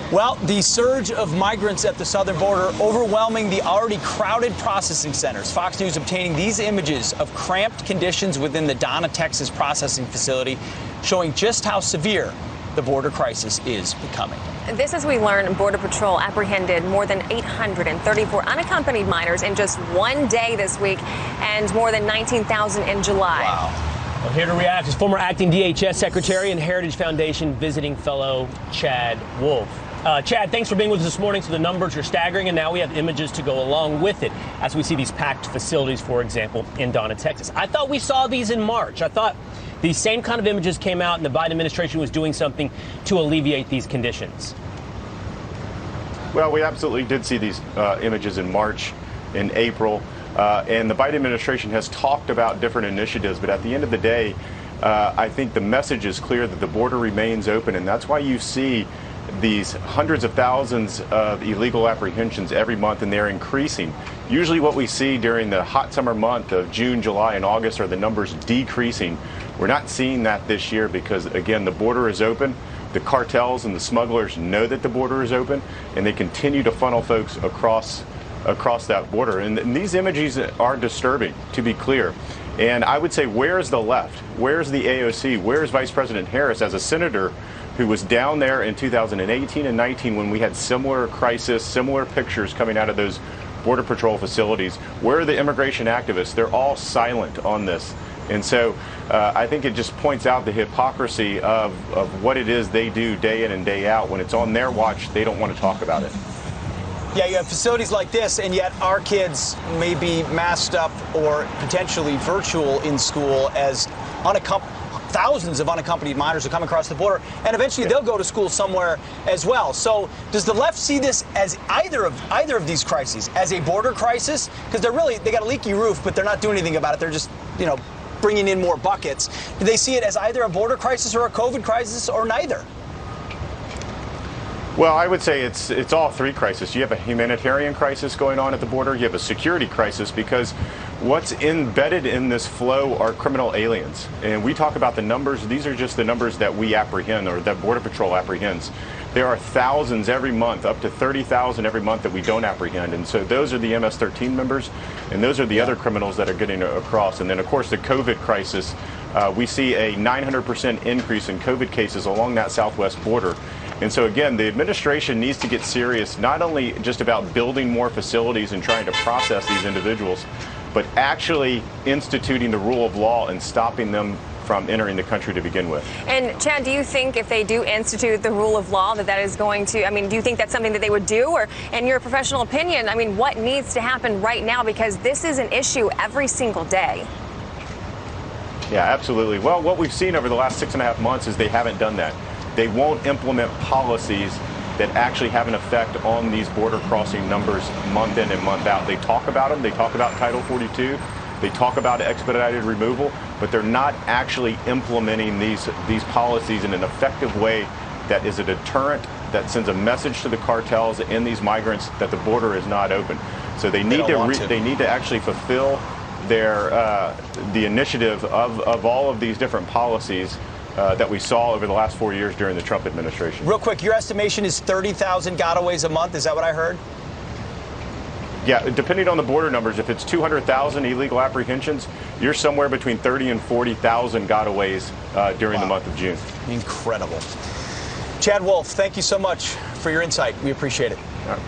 Well, the surge of migrants at the southern border overwhelming the already crowded processing centers. Fox News obtaining these images of cramped conditions within the Donna, Texas processing facility, showing just how severe the border crisis is becoming. This, as we learn, Border Patrol apprehended more than 834 unaccompanied minors in just one day this week, and more than 19,000 in July. Wow. Well, here to react is former acting DHS Secretary and Heritage Foundation visiting fellow Chad Wolf. Chad, thanks for being with us this morning. So the numbers are staggering, and now we have images to go along with it as we see these packed facilities, for example, in Donna, Texas. I thought we saw these in March. I thought these same kind of images came out and the Biden administration was doing something to alleviate these conditions. Well, we absolutely did see these images in March, in April, and the Biden administration has talked about different initiatives, but at the end of the day, I think the message is clear that the border remains open, and that's why you see these hundreds of thousands of illegal apprehensions every month, and they're increasing. Usually what we see during the hot summer month of June, July, and August are the numbers decreasing. We're not seeing that this year because, again, the border is open. The cartels and the smugglers know that the border is open, and they continue to funnel folks across that border. And these images are disturbing, to be clear. And I would say, where's the left? Where's the AOC? Where's Vice President Harris as a senator who was down there in 2018 and 19 when we had similar crisis, similar pictures coming out of those Border Patrol facilities? Where are the immigration activists? They're all silent on this. And so I think it just points out the hypocrisy of what it is they do day in and day out. When it's on their watch, they don't want to talk about it. Yeah, you have facilities like this, and yet our kids may be masked up or potentially virtual in school as thousands of unaccompanied minors will come across the border, and eventually they'll go to school somewhere as well. So does the left see this as either of these crises, as a border crisis? Because they got a leaky roof, but they're not doing anything about it. They're just, bringing in more buckets. Do they see it as either a border crisis or a COVID crisis, or neither? Well, I would say it's all three crises. You have a humanitarian crisis going on at the border. You have a security crisis because what's embedded in this flow are criminal aliens. And we talk about the numbers. These are just the numbers that we apprehend, or that Border Patrol apprehends. There are thousands every month, up to 30,000 every month that we don't apprehend. And so those are the MS-13 members, and those are the other criminals that are getting across. And then, of course, the COVID crisis. We see a 900% increase in COVID cases along that southwest border. And so, again, the administration needs to get serious, not only just about building more facilities and trying to process these individuals, but actually instituting the rule of law and stopping them from entering the country to begin with. And Chad, do you think if they do institute the rule of law that is going to, do you think that's something that they would do? Or, in your professional opinion, what needs to happen right now? Because this is an issue every single day. Yeah, absolutely. Well, what we've seen over the last 6.5 months is they haven't done that. They won't implement policies that actually have an effect on these border crossing numbers month in and month out. They talk about them. They talk about Title 42. They talk about expedited removal, but they're not actually implementing these policies in an effective way that is a deterrent, that sends a message to the cartels and these migrants that the border is not open. So they need to actually fulfill their the initiative of all of these different policies that we saw over the last 4 years during the Trump administration. Real quick, your estimation is 30,000 gotaways a month. Is that what I heard? Yeah, depending on the border numbers, if it's 200,000 illegal apprehensions, you're somewhere between 30 and 40,000 gotaways during the month of June. Incredible. Chad Wolf, thank you so much for your insight. We appreciate it. All right.